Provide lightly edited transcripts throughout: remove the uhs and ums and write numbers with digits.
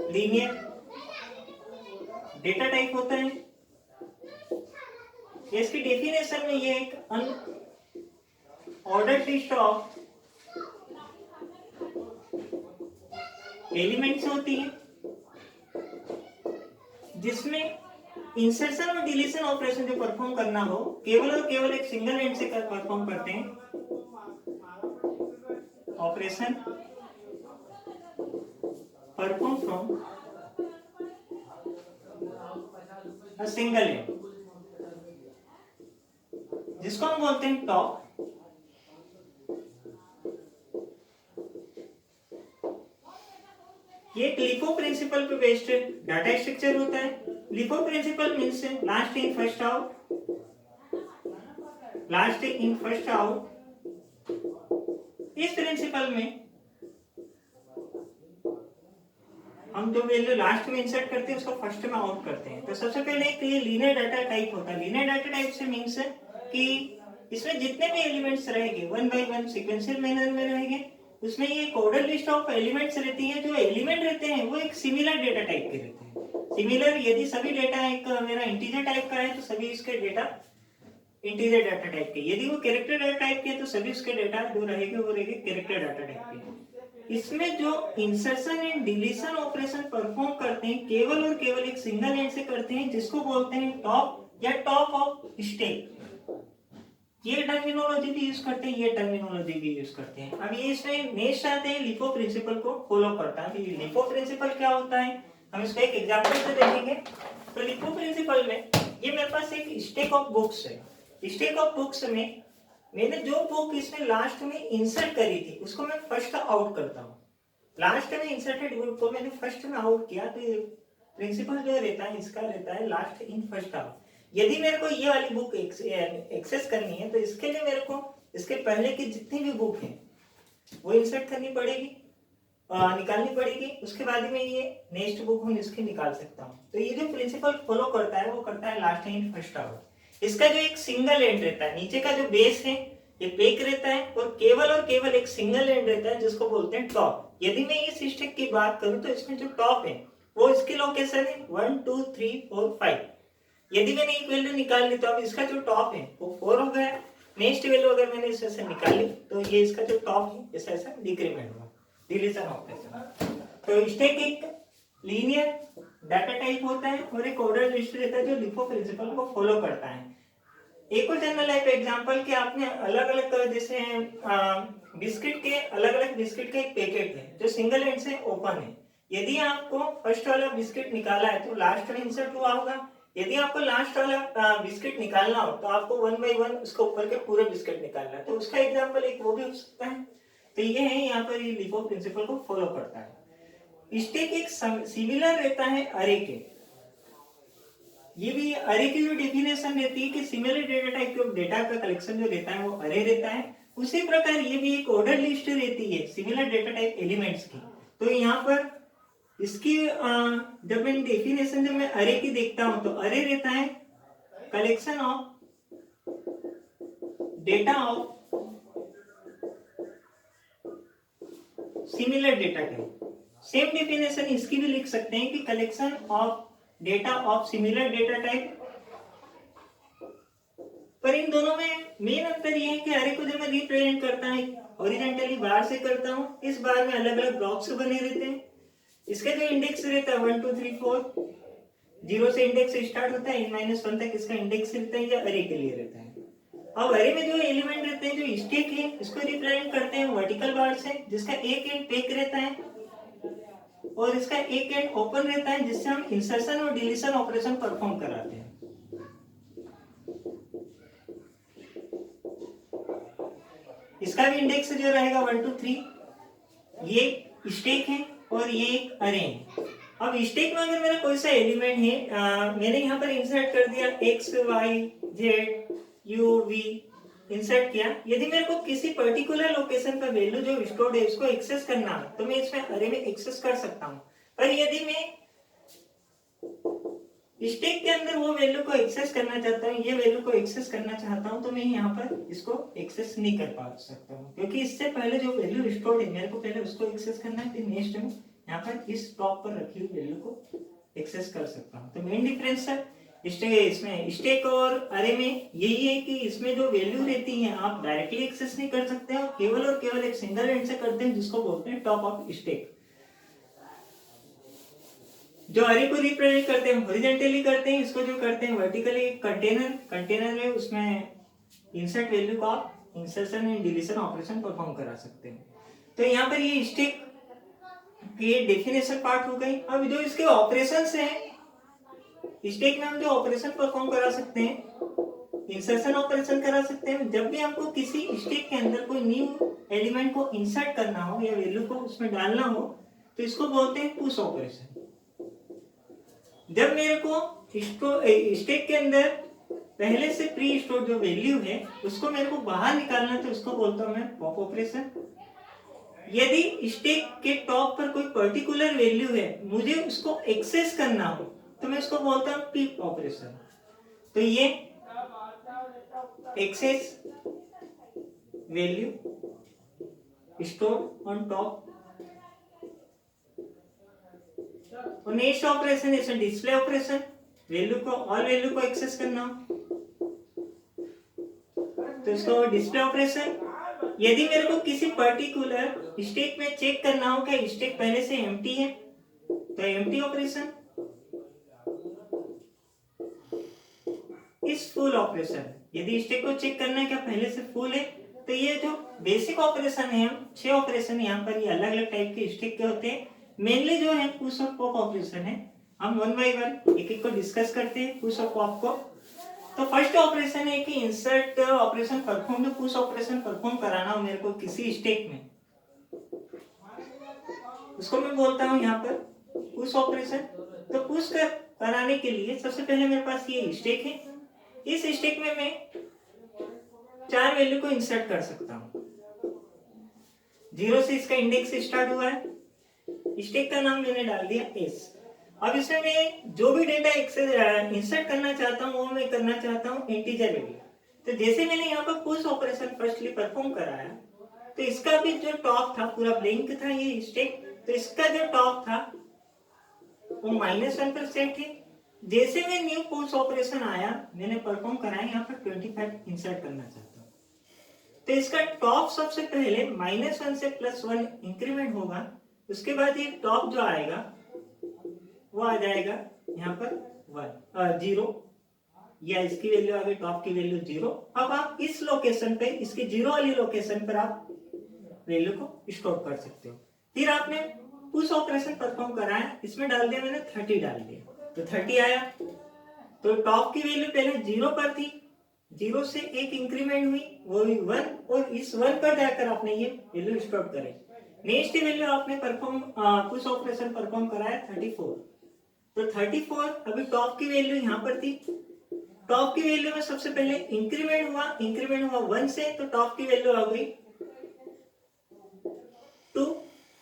Linear data type होता है। इसकी डेफिनेशन में ये एक अनऑर्डर्ड लिस्ट ऑफ एलिमेंट्स होती है जिसमें इंसर्शन और डिलीशन ऑपरेशन जो परफॉर्म करना हो केवल और केवल एक सिंगल एंड से परफॉर्म करते हैं। Operation perform from a single end, जिसको हम बोलते हैं टॉप। ये एक लिफो प्रिंसिपल पे बेस्ड डाटा स्ट्रक्चर होता है। LIFO principle means last in first out, last in first out. इस प्रिंसिपल में हम जो वैल्यू लास्ट में इंसर्ट करते हैं उसको फर्स्ट में आउट करते हैं। तो सबसे पहले एक ये लीनियर डाटा टाइप होता है। लीनियर डाटा टाइप से मींस कि इसमें जितने भी एलिमेंट्स रहेंगे one by one sequential manner में रहेंगे, उसमें ये कोडर लिस्ट ऑफ एलिमेंट्स रहती है। जो एलिमेंट रहते हैं वो एक सिमिलर डेटा टाइप के रहते हैं। सिमिलर, यदि सभी डेटा एक मेरा इंटीजर टाइप का है तो सभी इसके डेटा इंटीजर डाटा टाइप के, यदि वो कैरेक्टर डाटा टाइप के तो सभी उसके डेटा जो रहेंगे वो रहेंगे कैरेक्टर डाटा टाइप के। इसमें जो insertion and deletion operation perform करते हैं केवल और केवल एक सिंगल एंड से करते हैं, जिसको बोलते हैं टॉप या टॉप ऑफ स्टैक। ये टर्मिनोलॉजी भी यूज करते हैं, ये टर्मिनोलॉजी भी यूज करते हैं। अब ये इसमें नेक्स्ट आते हैं लिफो प्रिंसिपल को फॉलो करता है। तो लिफो प्रिंसिपल क्या होता है हम इसको एक एग्जांपल से देखेंगे। तो लिफो प्रिंसिपल में ये मेरे पास एक स्टैक ऑफ बुक्स है। स्टैक ऑफ बुक्स में मैंने जो बुक इसमें लास्ट में इंसर्ट करी थी उसको मैं फर्स्ट आउट करता हूँ। लास्ट में इंसर्टेड बुक को मैंने फर्स्ट में आउट किया, तो प्रिंसिपल जो रहता है इसका रहता है लास्ट इन फर्स्ट आउट। यदि मेरे को ये वाली बुक एक्सेस करनी है तो इसके लिए मेरे को इसके पहले की जितनी भी बुक है वो इंसर्ट करनी पड़ेगी, निकालनी पड़ेगी। उसके बाद में ये नेक्स्ट बुक हम इसके निकाल सकता हूँ। तो ये जो प्रिंसिपल फॉलो करता है वो करता है लास्ट इन फर्स्ट आउट। इसका जो एक सिंगल एंड रहता है, नीचे का जो बेस है ये पेक रहता है और केवल एक सिंगल एंड रहता है जिसको बोलते हैं टॉप। यदि मैं इस स्टैक की बात करूं तो इसमें जो टॉप है वो इसकी लोकेशन है 1 2 3 4 5। यदि मैंने एक वैल्यू निकाल ली तो अब इसका जो टॉप है वो 4 हो गया। नेक्स्ट वैल्यू अगर मैंने इससे से निकाली तो ये इसका जो टॉप है ऐसा ऐसा डिक्रीमेंट हुआ, डिलीशन ऑपरेशन। तो स्टैक एक लीनियर डाटा टाइप होता है और एक ऑर्डर लिस्ट रहता है जो लिफो प्रिंसिपल को फॉलो करता है। एक और जनरल लाइफ एग्जांपल कि आपने अलग अलग जैसे बिस्किट के अलग अलग बिस्किट के एक पैकेट है जो सिंगल एंड से ओपन है। यदि आपको फर्स्ट वाला बिस्किट निकाला है तो लास्ट में इंसर्ट हुआ होगा। यदि आपको लास्ट वाला बिस्किट निकालना हो तो आपको वन बाय वन उसके ऊपर के पूरे बिस्किट निकालना है। तो उसका एग्जांपल एक वो भी हो सकता है। तो ये है यहाँ पर ये लिफो प्रिंसिपल को फॉलो करता है। स्टैक एक सिमिलर रहता है अरे के। ये भी अरे की जो डेफिनेशन रहती है कि सिमिलर डेटा टाइप के डेटा का कलेक्शन जो रहता है वो अरे रहता है। उसी प्रकार ये भी एक ऑर्डर लिस्ट रहती है सिमिलर डेटा टाइप एलिमेंट्स की। तो यहाँ पर इसकी जब मैं डेफिनेशन जब मैं अरे की देखता हूं तो अरे रहता है collection of data of similar data type. Same definition इसकी भी लिख सकते हैं कि collection of data of similar data type. पर इन दोनों में मेन अंतर यह है कि अरे को जब मैं रिप्रेजेंट करता है हॉरिजॉन्टली बार से करता हूं, इस बार में अलग अलग ब्लॉक्स बने रहते हैं। इसका जो इंडेक्स रहता है 1 2 3 4 0 से इंडेक्स स्टार्ट होता है n-1 तक इसका इंडेक्स रहता है। या अरे के लिए रहता है। अब अरे में जो एलिमेंट रहते हैं जो स्टैक है इसको रिप्रेजेंट करते हैं वर्टिकल बार से, जिसका एक एंड पेक रहता है और इसका एक एंड ओपन रहता है, जिससे हम इंसर्शन और डिलीशन ऑपरेशन परफॉर्म कराते हैं। इसका भी इंडेक्स जो रहेगा 1 2 3। ये स्टैक है और ये एक अरे है। अब स्टैक में अगर मेरा कोई सा एलिमेंट है, मैंने यहाँ पर इंसर्ट कर दिया x y z u v insert किया। यदि मेरे को किसी पर्टिकुलर लोकेशन पर वैल्यू जो स्टोर्ड है उसको एक्सेस करना है तो मैं इसमें अरे में एक्सेस कर सकता हूँ। पर यदि मैं स्टैक के अंदर वो वैल्यू को एक्सेस करना चाहता हूँ, ये वैल्यू को एक्सेस करना चाहता हूँ, तो मैं यहाँ पर इसको एक्सेस नहीं कर पा सकता हूँ, क्योंकि इससे पहले जो वैल्यू स्टोर्ड है मेरे को पहले उसको एक्सेस करना है, फिर नेक्स्ट में यहाँ पर इस टॉप पर रखी हुई वैल्यू को एक्सेस कर सकता हूँ। तो मेन डिफरेंस है इसमें स्टैक और अरे में यही है कि इसमें जो वैल्यू रहती है आप डायरेक्टली एक्सेस नहीं कर सकते हो, केवल और केवल एक सिंगल एंड से करते हैं जिसको बोलते हैं टॉप ऑफ स्टैक। जो अरे को रिप्रेजेंट करते हैं हॉरिजॉन्टली करते हैं, इसको जो करते हैं वर्टिकली कंटेनर है उसमें इंसर्ट वैल्यू को आप insertion and deletion operation perform करा सकते हैं। तो यहाँ पर ये स्टैक ये डेफिनेशन पार्ट हो गई। अब जो इसके ऑपरेशंस हैं स्टैक में हम जो ऑपरेशन परफॉर्म करा सकते हैं इंसर्शन ऑपरेशन करा सकते हैं। जब भी हमको किसी स्टैक के अंदर कोई न्यू एलिमेंट को इंसर्ट करना हो या वैल्यू को उसमें डालना हो तो इसको बोलते हैं पुश ऑपरेशन। जब मेरे को स्टैक के अंदर पहले से प्री स्टोर जो वैल्यू है उसको मेरे को बाहर निकालना है तो उसको बोलता हूं मैं पॉप ऑपरेशन। यदि स्टैक के टॉप पर कोई पर्टिकुलर वैल्यू है मुझे उसको एक्सेस करना हो तो मैं इसको बोलता हूं पीप ऑपरेशन। तो ये access value store on top. और नेक्स्ट ऑपरेशन है डिस्प्ले ऑपरेशन, वैल्यू को ऑल वैल्यू को एक्सेस करना हो तो इसको डिस्प्ले ऑपरेशन। यदि मेरे को किसी पर्टिकुलर स्टैक में चेक करना हो कि स्टैक पहले से एम्प्टी है तो एम्प्टी ऑपरेशन। इस फुल ऑपरेशन, यदि स्टैक को चेक करना है क्या पहले से फुल है तो ये जो बेसिक ऑपरेशन है 6 ऑपरेशन यहाँ पर ये अलग अलग टाइप के स्टैक के होते हैं। मेनली जो है पुश और पॉप ऑपरेशन है। हम वन बाय वन एक एक को डिस्कस करते हैं पुश और पॉप को। तो फर्स्ट ऑपरेशन है कि इंसर्ट ऑपरेशन परफॉर्म, जो पुश ऑपरेशन परफॉर्म कराना हो मेरे को किसी स्टैक में उसको मैं बोलता हूं यहाँ पर पुश ऑपरेशन। तो पुश कराने के लिए सबसे पहले मेरे पास ये स्टैक है, इस स्टैक में मैं 4 वैल्यू को इंसर्ट कर सकता हूं। 0 से इसका इंडेक्स स्टार्ट हुआ है, स्टैक का नाम मैंने डाल दिया S। अब इसमें मैं जो भी डेटा इंसर्ट करना चाहता हूँ वो मैं करना चाहता हूँ इंटीजर वैल्यू। तो जैसे मैंने यहाँ पर पुश ऑपरेशन फर्स्टली परफॉर्म कराया तो इसका भी जो टॉप था पूरा ब्लैंक था ये स्टैक, तो इसका जो टॉप था वो -1 पर सेट है। जैसे मैं न्यू पुश ऑपरेशन आया मैंने परफॉर्म कराया यहाँ पर 25 इंसर्ट करना चाहता हूँ तो इसका टॉप सबसे पहले -1 से +1 इंक्रीमेंट होगा, उसके बाद ये टॉप जो आएगा वो आ जाएगा यहाँ पर 0 या इसकी वैल्यू आ गई टॉप की वैल्यू 0। अब आप इस लोकेशन पे इसकी 0 वाली लोकेशन पर आप वैल्यू को स्टोर कर सकते हो। फिर आपने पुश ऑपरेशन परफॉर्म कराया, इसमें डाल दिया मैंने 30 डाल दिया तो 30 आया। तो टॉप की वैल्यू पहले 0 पर थी, 0 से एक इंक्रीमेंट हुई वो 1 और इस 1 पर जाकर आपने ये वैल्यू स्टोर करे। नेक्स्ट वैल्यू आपने परफॉर्म पुश ऑपरेशन परफॉर्म कराया 34। तो 34 अभी टॉप की वैल्यू यहाँ पर थी, टॉप की वैल्यू में सबसे पहले इंक्रीमेंट हुआ 1 से तो टॉप की वैल्यू आ गई 2।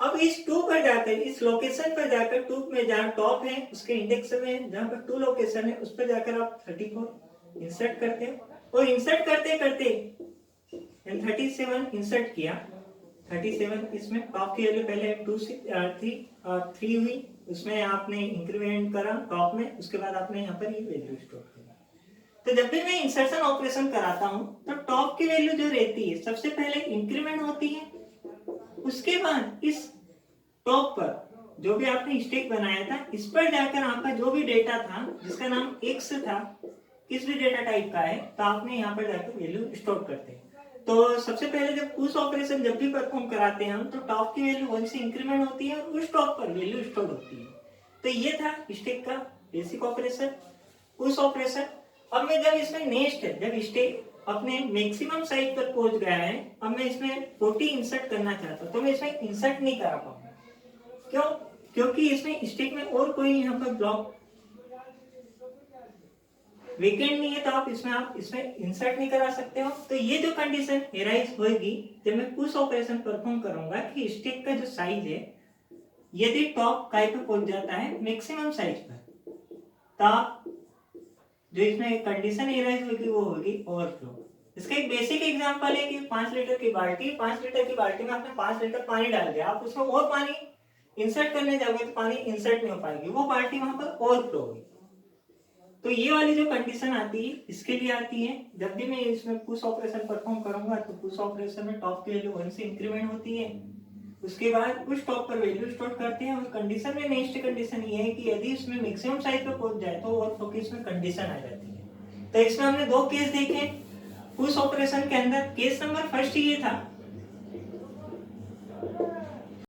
अब इस 2 पर जाकर इस लोकेशन पर जाकर 2 में जहां टॉप है उसके इंडेक्स में जहां पर 2 लोकेशन है उस पर जाकर आप 34 इंसर्ट करते हो और इंसर्ट करते करते 37 इंसर्ट किया। 37 इसमें टॉप की वैल्यू पहले 2 से 3 हुई, उसमें आपने इंक्रीमेंट करा टॉप में, उसके बाद आपने यहाँ पर ये वैल्यू स्टोर किया। तो जब भी मैं इंसर्शन ऑपरेशन कराता हूँ तो टॉप की वैल्यू जो रहती है सबसे पहले इंक्रीमेंट होती है, उसके बाद इस टॉप पर जो भी आपने स्टैक बनाया था इस पर जाकर आपका जो भी डेटा था जिसका नाम x था, किस भी डेटा टाइप का है तो आपने यहाँ पर जाकर वैल्यू स्टोर करते हैं। तो सबसे पहले जब पुश ऑपरेशन जब भी परफॉर्म कराते हैं हम तो टॉप की वैल्यू 1 से इंक्रीमेंट होती है और उस टॉप पर वैल्यू स्टोर होती है। तो ये था स्टैक का बेसिक ऑपरेशन पुश ऑपरेशन। अब मैं जब इसमें नेक्स्ट है जब स्टैक अपने मैक्सिमम साइज पर पहुंच गया है, अब मैं इसमें 40 इंसर्ट करना चाहता हूं तो मैं इसमें इंसर्ट नहीं करा पाऊंगा। क्यों? क्योंकि इसमें स्टैक में और कोई यहाँ पर ब्लॉक वेकेंट नहीं है तो आप इसमें इंसर्ट नहीं करा सकते हो। तो ये जो कंडीशन एराइज होगी जब मैं पुश ऑपरेशन परफॉर्म करूंगा कि स्टैक का जो साइज है यदि टॉप काय पे पहुंच जाता है मैक्सिमम साइज पर तो जो इसमें कंडीशन एराइज होगी वो होगी ओवरफ्लो। इसका एक बेसिक एग्जांपल है कि 5 लीटर की बाल्टी में आपने 5 लीटर पानी डाल दिया, आप उसमें और पानी इंसर्ट करने जाओगे तो पानी इंसर्ट नहीं हो पाएगी, वो पार्टी वहां पर ओवरफ्लो होगी। तो ये वाली जो कंडीशन आती है इसके लिए आती है, जब भी मैं इसमें पुश ऑपरेशन परफॉर्म करूंगा तो पुश ऑपरेशन में टॉप की वैल्यू 1 से इंक्रीमेंट होती है, उसके बाद पुश टॉप पर वैल्यू स्टोर करते हैं। और कंडीशन में नेक्स्ट कंडीशन ये है कि यदि इसमें मैक्सिमम साइज पर पहुंच जाए तो ओवरफ्लो की इसमें कंडीशन आ जाती है। तो इसमें हमने दो केस देखे पुश ऑपरेशन के अंदर। केस नंबर फर्स्ट ये था